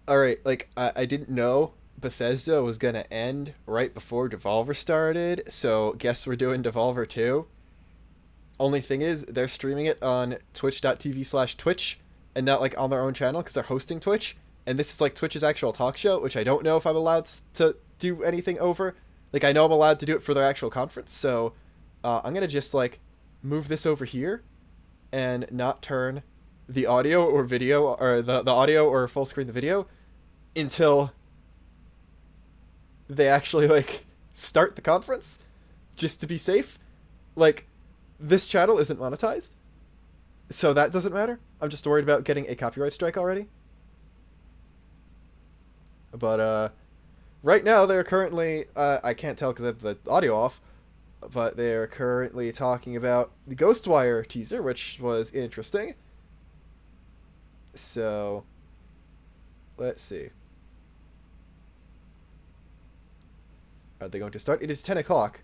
All right, like I didn't know Bethesda was gonna end right before Devolver started, so guess we're doing Devolver 2. Only thing is, they're streaming it on twitch.tv/Twitch and not like on their own channel because they're hosting Twitch. And this is like Twitch's actual talk show, which I don't know if I'm allowed to do anything over. Like, I know I'm allowed to do it for their actual conference, so I'm gonna just like move this over here and not turn the audio or video or the audio or full screen the video until they actually like start the conference just to be safe. Like, this channel isn't monetized, so that doesn't matter. I'm just worried about getting a copyright strike already. But right now they're currently I can't tell because I have the audio off, but they're currently talking about the Ghostwire teaser, which was interesting. So let's see. Are they going to start? It is 10 o'clock.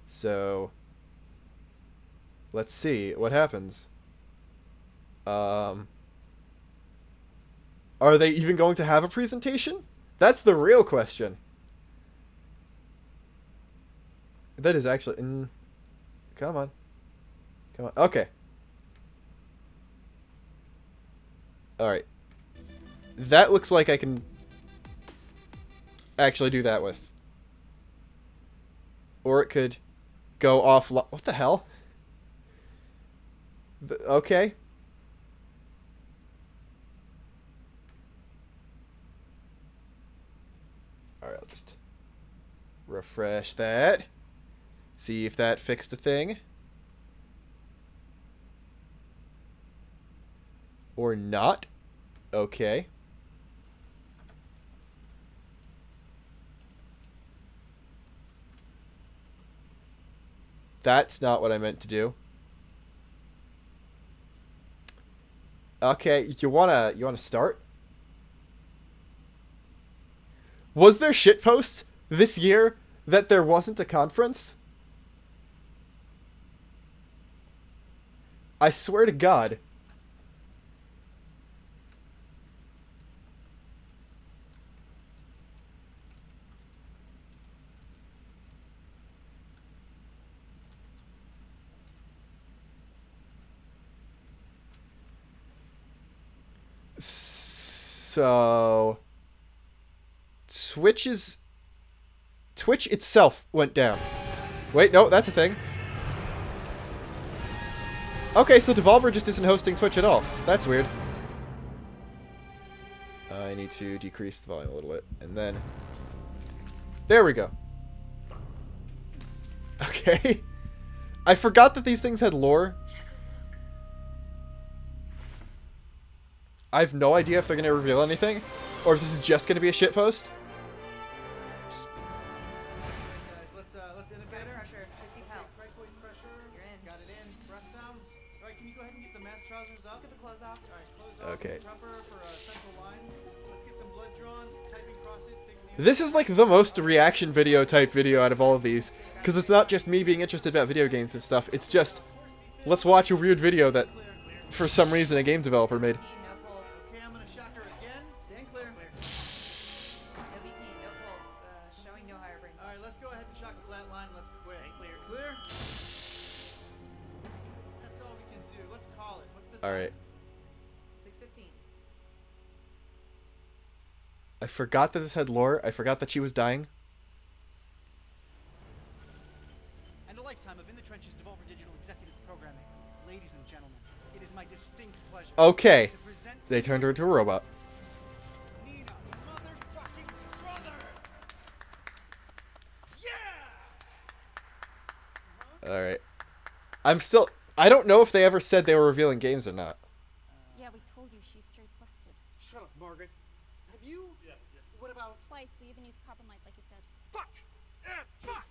So let's see what happens. Um, are they even going to have a presentation? That's the real question. That is actually. Come on. Come on. Okay. Alright. That looks like I can actually do that with. Or it could go off. What the hell? Okay. Alright, I'll just refresh that. See if that fixed the thing. Or not. Okay. That's not what I meant to do. Okay, you wanna start? Was there shitposts this year that there wasn't a conference? I swear to God. So Twitch itself went down. Wait, no, that's a thing. Okay, so Devolver just isn't hosting Twitch at all. That's weird. I need to decrease the volume a little bit, and then there we go. Okay. I forgot that these things had lore. I have no idea if they're going to reveal anything, or if this is just going to be a shitpost. Let's innovate. Pressure, 60 pound. Right foot pressure. You're in. Got it in. Breath sounds. All right, can you go ahead and get the mask trousers up? Let's get the clothes off. All right, clothes off. Okay. Proper for a central line. Let's get some blood drawn. Typing cross it. 60. This is like the most reaction video type video out of all of these, because it's not just me being interested about video games and stuff. It's just, let's watch a weird video that, for some reason, a game developer made. No pulse. Okay, I'm gonna shock her again. Stand clear. No BP, no pulse. Showing no higher brain. All right, let's go ahead and shock a flat line. Let's quit. Clear. Clear. That's all we can do. Let's call it. What's the time? All right. 6:15. I forgot that this had lore. I forgot that she was dying. And a lifetime of In the Trenches Devolver Digital executive programming. Ladies and gentlemen, it is my distinct pleasure Okay. to present They turned her into a robot. Nina motherfucking Struthers! Yeah! All right. I don't know if they ever said they were revealing games or not. Yeah, we told you she's straight busted. Shut up, Margaret. Have you? Yeah. What about? Twice, we even used carbamide like you said. Fuck! Fuck!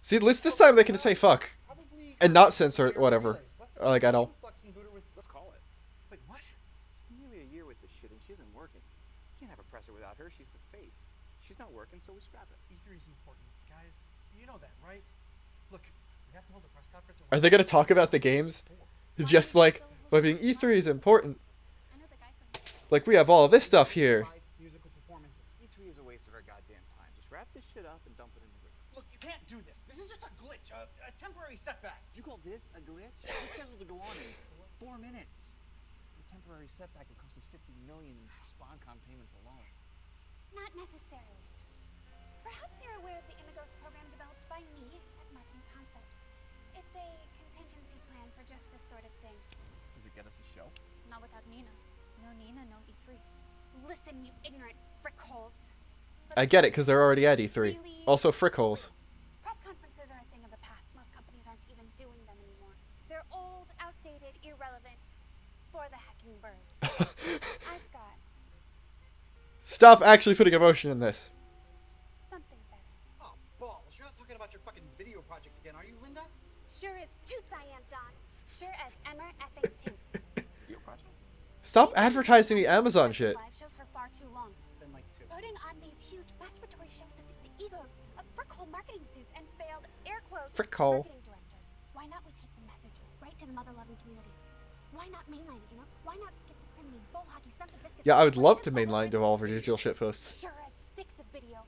See, at least this time they can say fuck Probably. and not censor it, whatever. Like, at all. Flux and Buddha with. Let's call it. Wait, what? Nearly a year with this shit and she isn't working. You can't have a presser without her. She's the face. She's not working, so we scrap it. E3 is important, guys. You know that, right? Look, we have to hold a press conference. Are they gonna talk about the games? Just like, by being E3 is important. I know the guy from Like, we have all this stuff here. Live musical performances. E3 is a waste of our goddamn time. Just wrap this shit up and dump it in the river. Look, you can't do this. This is just a glitch, a temporary setback. You call this a glitch? We're scheduled to go on in 4 minutes. A temporary setback will cost us $50 million in SpawnCon payments alone. Not necessarily, sir. Perhaps you're aware of the Imagos program developed by me at Marketing Concepts. It's a contingency plan for just this sort of thing. Does it get us a show? Not without Nina. No Nina, no E3. Listen, you ignorant frickholes. I get it, because they're already at E3. Also, frickholes. Press conferences are a thing of the past. Most companies aren't even doing them anymore. They're old, outdated, irrelevant. For the hecking birds. I've got Stop actually putting emotion in this. something better. Oh, balls. You're not talking about your fucking video project again, are you, Linda? Sure as toots I am, Don. Sure as Emmer effing toots. Video project? Stop advertising the Amazon shit. Live shows for far too long. It's been like 2. Putting on these huge masturbatory shows to feed the egos of frickhole marketing suits and failed air quotes Frickhole. marketing directors. Why not we take the message right to the mother-loving community? Why not mainline it, you know? Why not skip the criminy bull hockey sons of biscuits? Yeah, I would Why love not to mainline overlay Devolver digital shitposts. Sure as sticks of video.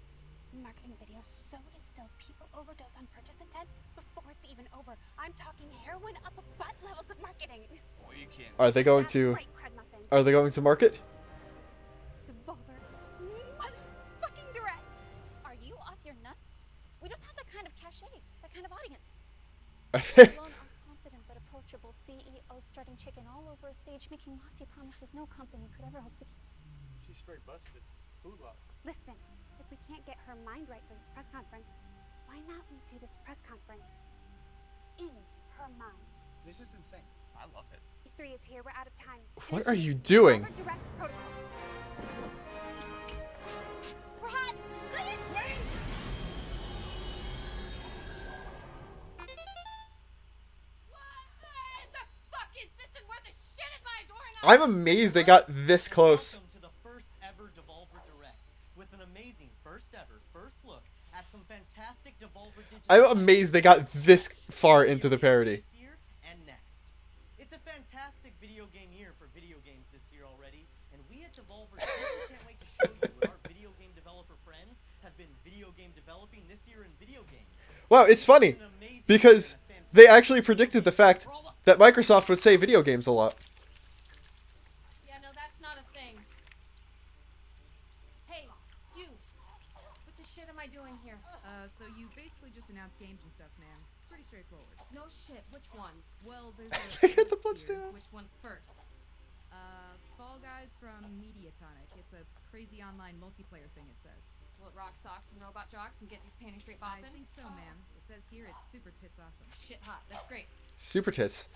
Marketing videos so distill people overdose on purchase intent before it's even over. I'm talking heroin up a butt levels of marketing. Boy, you can't. Are they going That's to? right, crud muffins. Are they going to market? Devolver motherfucking direct. Are you off your nuts? We don't have that kind of cachet, that kind of audience. Are they? Alone our confident but approachable CEO strutting chicken all over a stage making lofty promises no company could ever hope to keep. She's straight busted. Food love. Listen, if we can't get her mind right for this press conference, why not we do this press conference in her mind? This is insane. I love it. E3 is here. We're out of time. What are you Initiate doing? Devolver Direct protocol. Farhad, wait! What the fuck is this and where the shit is my adoring I'm amazed they got this close. Welcome to the first ever Devolver Direct with an amazing first ever first look at some fantastic Devolver digital. I'm amazed they got this far into the parody. This year and next. It's a fantastic video game year for video games this year already, and we at Devolver certainly can't wait to show you what our video game developer friends have been video game developing this year in video games. Wow, it's funny An amazing because and a they actually predicted the fact that Microsoft would say video games a lot. Yeah, no, that's not a thing. Hey, you. What the shit am I doing here? So you basically just announce games and stuff, man. It's pretty straightforward. No shit. Which ones? Well, there's They a got the list here. bloodstone. Which ones first? Fall Guys from Mediatonic. It's a crazy online multiplayer thing, it says. Will it rock socks and robot jocks and get these painting straight I bopping? think so, man. It says here it's super tits awesome. Shit hot. That's great. Super tits.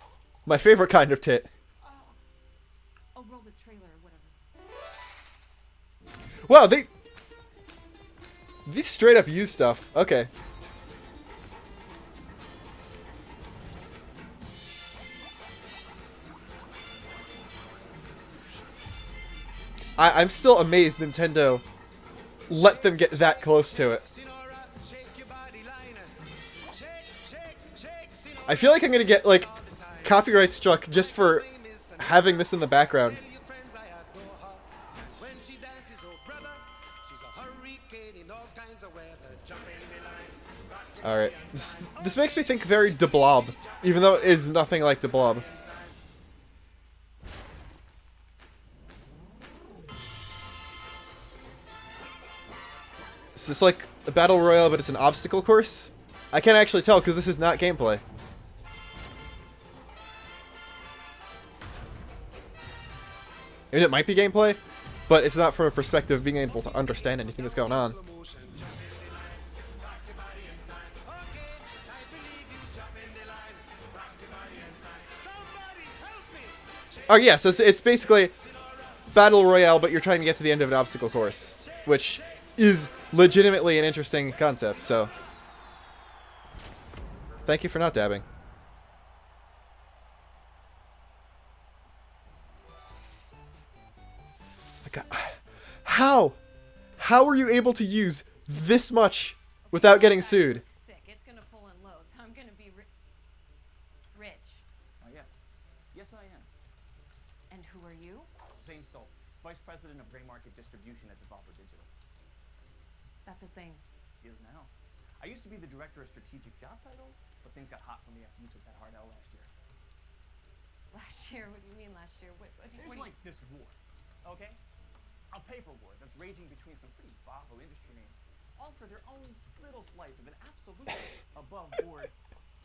My favorite kind of tit. Oh, roll the trailer or whatever. Wow, these straight up use stuff. Okay. I'm still amazed Nintendo let them get that close to it. I feel like I'm gonna get, like, copyright struck just for having this in the background. Alright, this makes me think very De Blob, even though it is nothing like De Blob. Is this like a battle royale, but it's an obstacle course? I can't actually tell because this is not gameplay. I mean, it might be gameplay, but it's not from a perspective of being able to understand anything that's going on. Oh yeah, so it's basically battle royale, but you're trying to get to the end of an obstacle course, which is legitimately an interesting concept, so thank you for not dabbing. How? How were you able to use this much without getting sued? Sick. It's gonna pull in loads. I'm gonna be rich. Oh, yes. Yes, I am. And who are you? Zane Stoltz, Vice President of Gray Market Distribution at Devolver Digital. That's a thing. He is now. I used to be the Director of Strategic Job Titles, but things got hot for me after you took that hard L last year. Last year? What do you mean last year? There's like this war, okay? A paper war that's raging between some pretty boffo industry names, all for their own little slice of an absolutely above-board,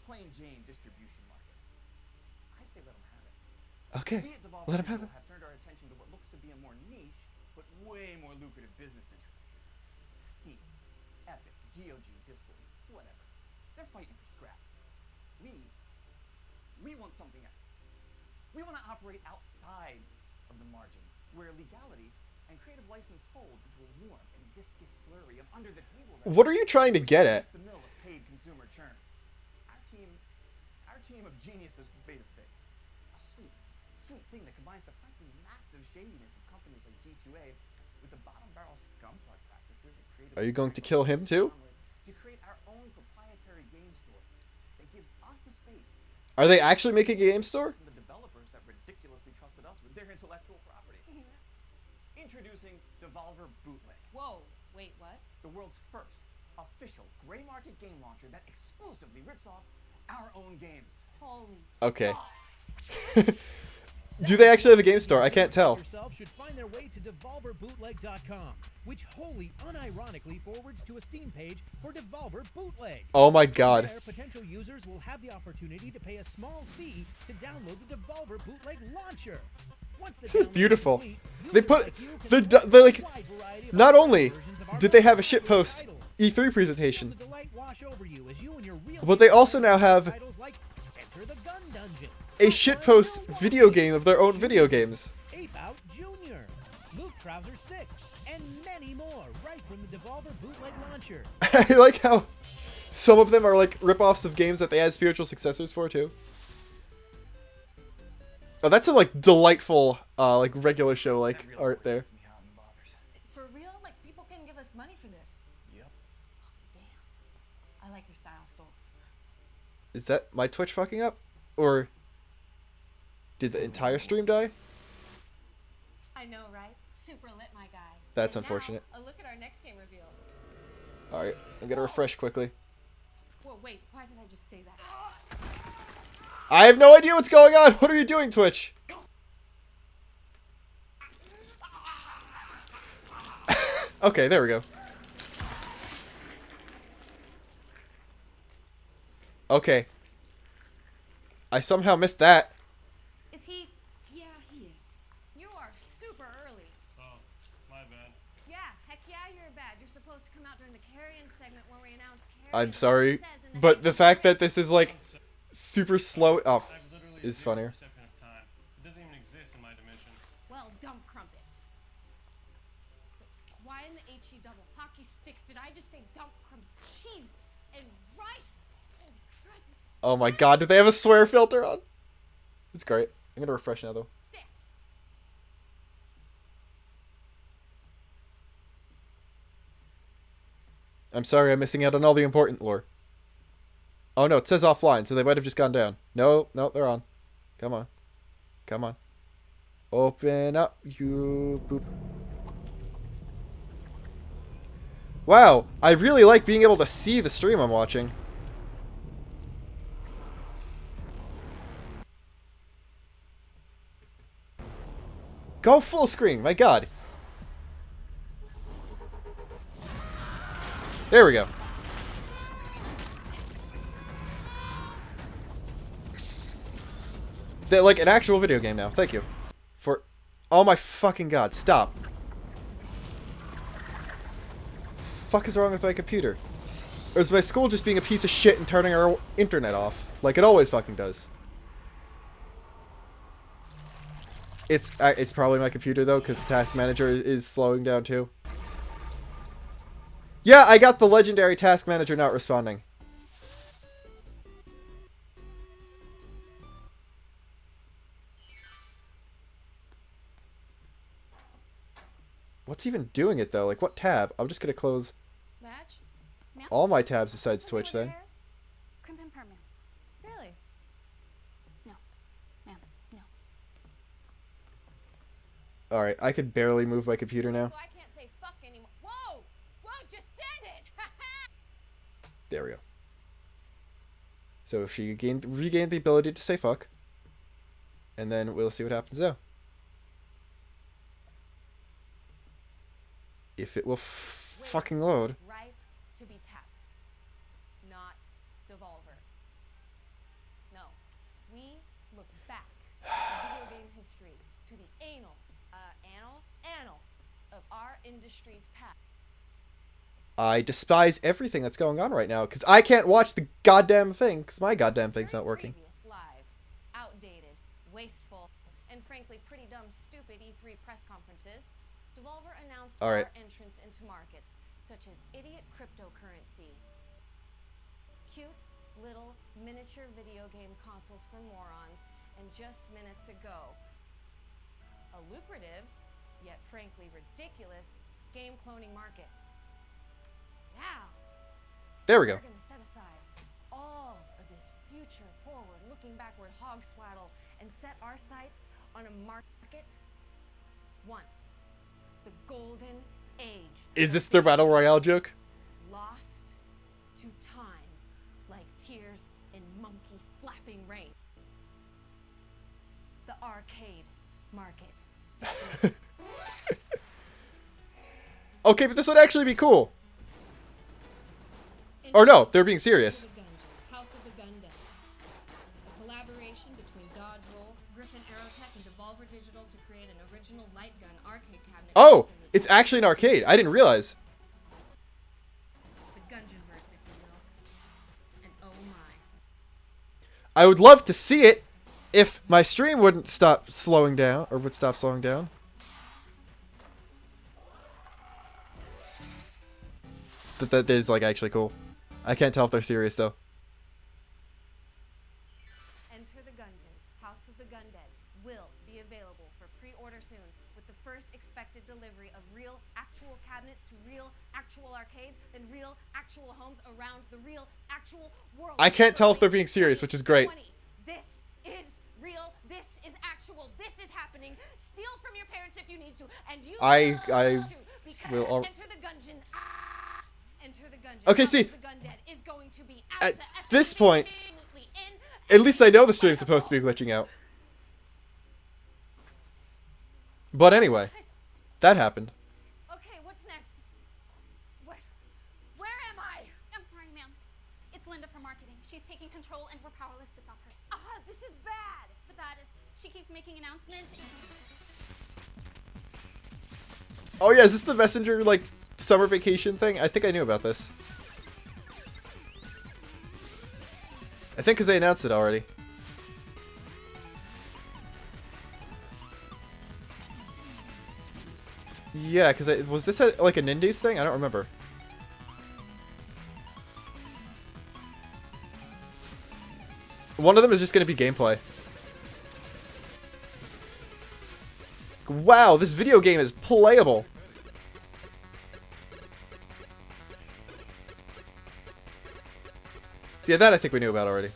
plain Jane distribution market. I say let them have it. Okay, We at Devolver let him have Digital it. have turned our attention to what looks to be a more niche, but way more lucrative business interest. Steam, Epic, GOG, Discord, whatever. They're fighting for scraps. We want something else. We want to operate outside of the margins, where legality and creative license fold into a warm and viscous slurry of under-the-table What are you trying to get at? the mill of paid consumer churn. Our team of geniuses made a thing. A sweet thing that combines the frankly massive shadiness of companies like G2A with the bottom-barrel scumsuck practices of creative... Are you going to kill him too? ...to create our own proprietary game store that gives us a space... Are they actually making a game store? ...from the developers that ridiculously trusted us with their intellectual property. Introducing Devolver Bootleg. Whoa, wait, what? The world's first official gray market game launcher that exclusively rips off our own games. Holy. Okay. Do they actually have a game store? I can't tell. Yourself should find their way to devolverbootleg.com, which wholly unironically forwards to a Steam page for Devolver Bootleg. Oh my god. There, potential users will have the opportunity to pay a small fee to download the Devolver Bootleg launcher. Once the This is download beautiful. complete, They users put like you can they're download they're a like wide variety of not other only versions of our did they have a most shit popular post titles. E3 Feel presentation, the delight wash over you as you and your real but they also now have titles like Enter the Gun Dungeon, a shitpost video game of their own video games. Ape Out Jr., Luke Trouser 6, and many more right from the Devolver Bootleg launcher. I like how some of them are like rip-offs of games that they had spiritual successors for too. Oh, that's a like delightful like regular show like That really art always there. gets me hot and bothers. For real? Like, people can give us money for this. Yep. Damn. I like your style, Stoltz. Is that my Twitch fucking up? Or did the entire stream die? I know, right? Super lit, my guy. That's And unfortunate. Now, a look at our next game reveal. Alright, I'm gonna refresh quickly. Whoa, wait, why did I just say that? I have no idea what's going on! What are you doing, Twitch? Okay, there we go. Okay. I somehow missed that. Is he? Yeah, he is. You are super early. Oh, my bad. Yeah, heck yeah, you're bad. You're supposed to come out during the carrion segment where we announce carrion. I'm sorry, Says in the but the headline, fact right? that this is like super slow oh, I've literally is zero funnier. perception of time. It doesn't even exist in my dimension. Well, dumb crumpets. Why in the HE double hockey sticks did I just say dump crumbs, cheese, and rice? Holy crud, Oh my god, did they have a swear filter on? It's great. I'm gonna refresh now though. sticks. I'm sorry I'm missing out on all the important lore. Oh no, it says offline, so they might have just gone down. No, no, they're on. Come on. Come on. Open up, you boop. Wow, I really like being able to see the stream I'm watching. Go full screen, my god. There we go. They're like an actual video game now. Thank you. For... Oh my fucking god, stop. Fuck is wrong with my computer? Or is my school just being a piece of shit and turning our internet off? Like it always fucking does. It's probably my computer though, because the task manager is slowing down too. Yeah, I got the legendary task manager not responding. What's even doing it though? Like what tab? I'm just gonna close Match? Ma'am? all my tabs besides Something Twitch over then. there? Crimp and perm, ma'am. No. Ma'am, no. Alright, I could barely move my computer now. So I can't say fuck anymore. Whoa! Whoa, just said it! There we go. So she regained the ability to say fuck. And then we'll see what happens now. If it will fucking load. Ripe to be tapped. Not Devolver. No. We look back in video game history to the annals. Annals? Annals of our industry's past. I despise everything that's going on right now because I can't watch the goddamn thing because my goddamn thing's not working. Previous live, outdated, wasteful, and frankly pretty dumb, stupid E3 press conferences, Devolver announced All right. our entrance into markets such as idiot cryptocurrency, cute little miniature video game consoles for morons, and just minutes ago, a lucrative, yet frankly ridiculous, game cloning market. Now, There we go. we're going to set aside all of this future forward, looking backward hog swaddle, and set our sights on a market once the golden age. Is this their Battle Royale joke? Lost to time like tears in monkey flapping rain. The arcade market. Okay, but this would actually be cool. Or no, they're being serious. House of the Gundam. A collaboration between Dodge-Roll, Griffin Aerotech, and Devolver Digital to create an original light gun arcade cabinet. Oh, system that it's actually an arcade. I didn't realize. The Gungeonverse, if you will. And oh my. I would love to see it if my stream wouldn't stop slowing down or would stop slowing down. That is like actually cool. I can't tell if they're serious though. Enter the Gungeon. House of the Gundead will be available for pre-order soon, with the first expected delivery of real, actual cabinets to real, actual arcades and real, actual homes around the real, actual world. I can't tell if they're being serious, which is great. This is real. This is actual. This is happening. Steal from your parents if you need to, and you I will will enter the Gungeon. Enter the Gungeon. Okay, House see, of the Gundead is going to be at this point, at least I know the stream's supposed to be glitching out. But anyway, that happened. Okay, what's next? Where am I? I'm sorry, ma'am. It's Linda from marketing. She's taking control and we're powerless to stop her. Ah, this is bad. The baddest. She keeps making announcements. Oh yeah, is this the Messenger like summer vacation thing? I think I knew about this. I think because they announced it already. Yeah, because was this like an Indies thing? I don't remember. One of them is just going to be gameplay. Wow, this video game is playable. So yeah, that I think we knew about already.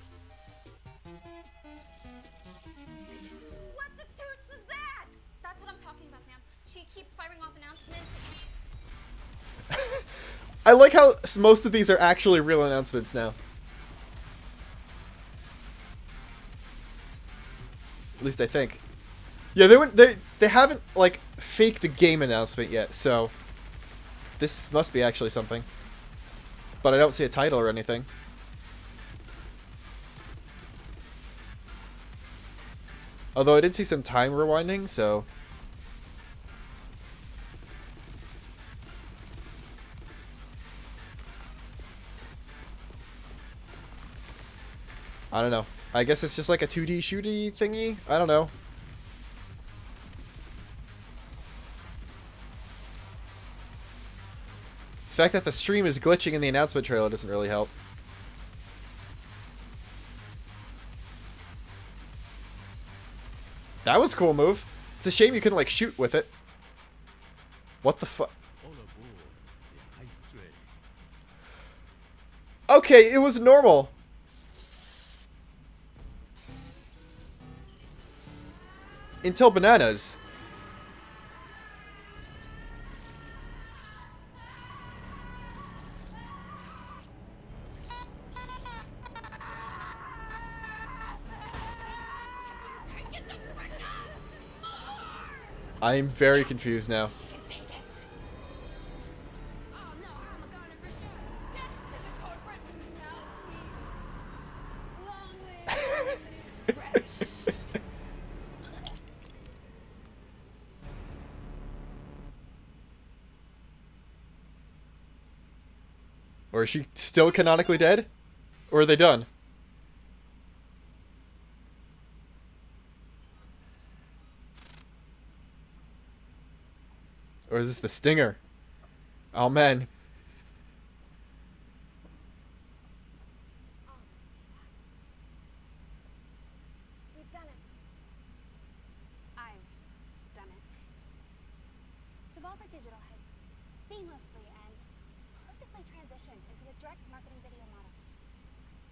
What the toots is that? That's what I'm talking about, ma'am. She keeps firing off announcements. I like how most of these are actually real announcements now. At least I think. Yeah, they haven't like faked a game announcement yet, so this must be actually something. But I don't see a title or anything. Although I did see some time rewinding, so I don't know. I guess it's just like a 2D shooty thingy. I don't know. The fact that the stream is glitching in the announcement trailer doesn't really help. That was a cool move. It's a shame you couldn't like shoot with it. What the fuck? Okay, it was normal. Until bananas. I'm very confused now. She can take it. Oh no, I'm a goner for sure. Get to the corporate mouthpiece. Long live fresh. Or is she still canonically dead? Or are they done? Or is this the stinger? Oh man. We've done it. I've done it. Devolver Digital has seamlessly and perfectly transitioned into the direct marketing video model.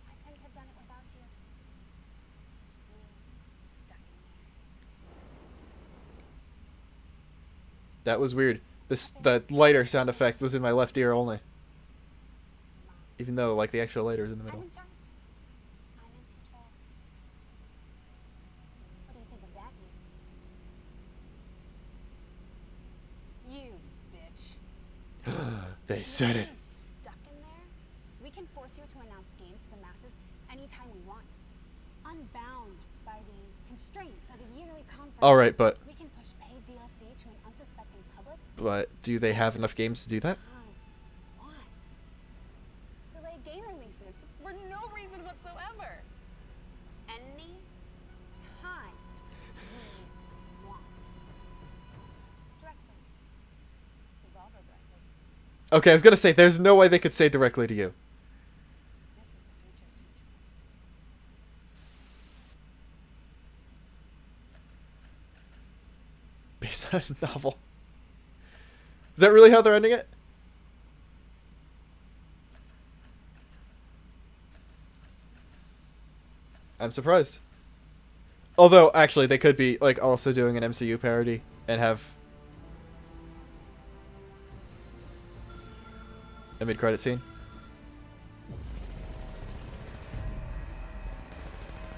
I couldn't have done it without you. You stuck in there. That was weird. The lighter sound effect was in my left ear only. Even though, like, the actual lighter is in the I'm middle. in charge. I'm in control. What do you think of that, you? You bitch. They said it. You're stuck in there? We can force you to announce games to the masses anytime we want. Unbound by the constraints of a yearly conference. Alright, but We can push paid DLC to an unsuspecting public. do they have enough games to do that? I want. Delay game releases for no reason whatsoever. Any time we want. Directly. Devolver directly. Okay, I was gonna say, there's no way they could say directly to you. This is the future's future. Based on a novel. Is that really how they're ending it? I'm surprised. Although, actually, they could be, like, also doing an MCU parody and have a mid-credit scene.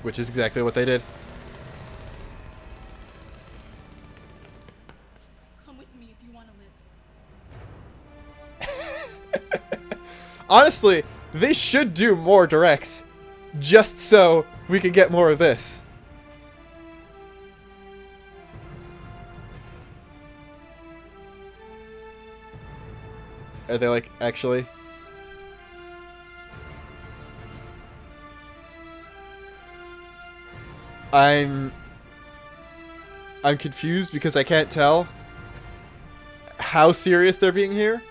Which is exactly what they did. Come with me if you want to live. Honestly, they should do more directs. Just so we can get more of this. Are they like, actually? I'm confused because I can't tell how serious they're being here.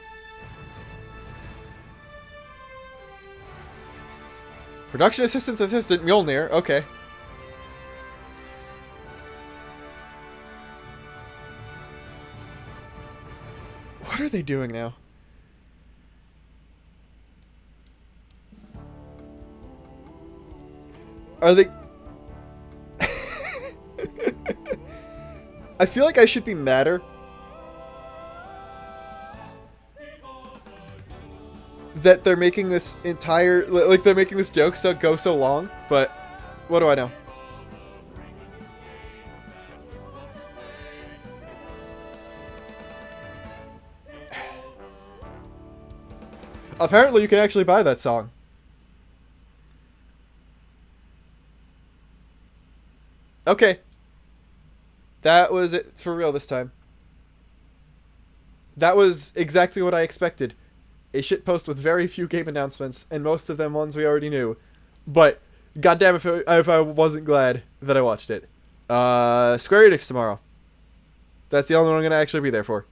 Production assistant Mjolnir, okay. What are they doing now? Are they... I feel like I should be madder. That they're making this entire... Like, they're making this joke go so long, but... What do I know? Apparently you can actually buy that song. Okay. That was it for real this time. That was exactly what I expected. A shitpost with very few game announcements, and most of them ones we already knew. But, goddamn if I wasn't glad that I watched it. Square Enix tomorrow. That's the only one I'm going to actually be there for.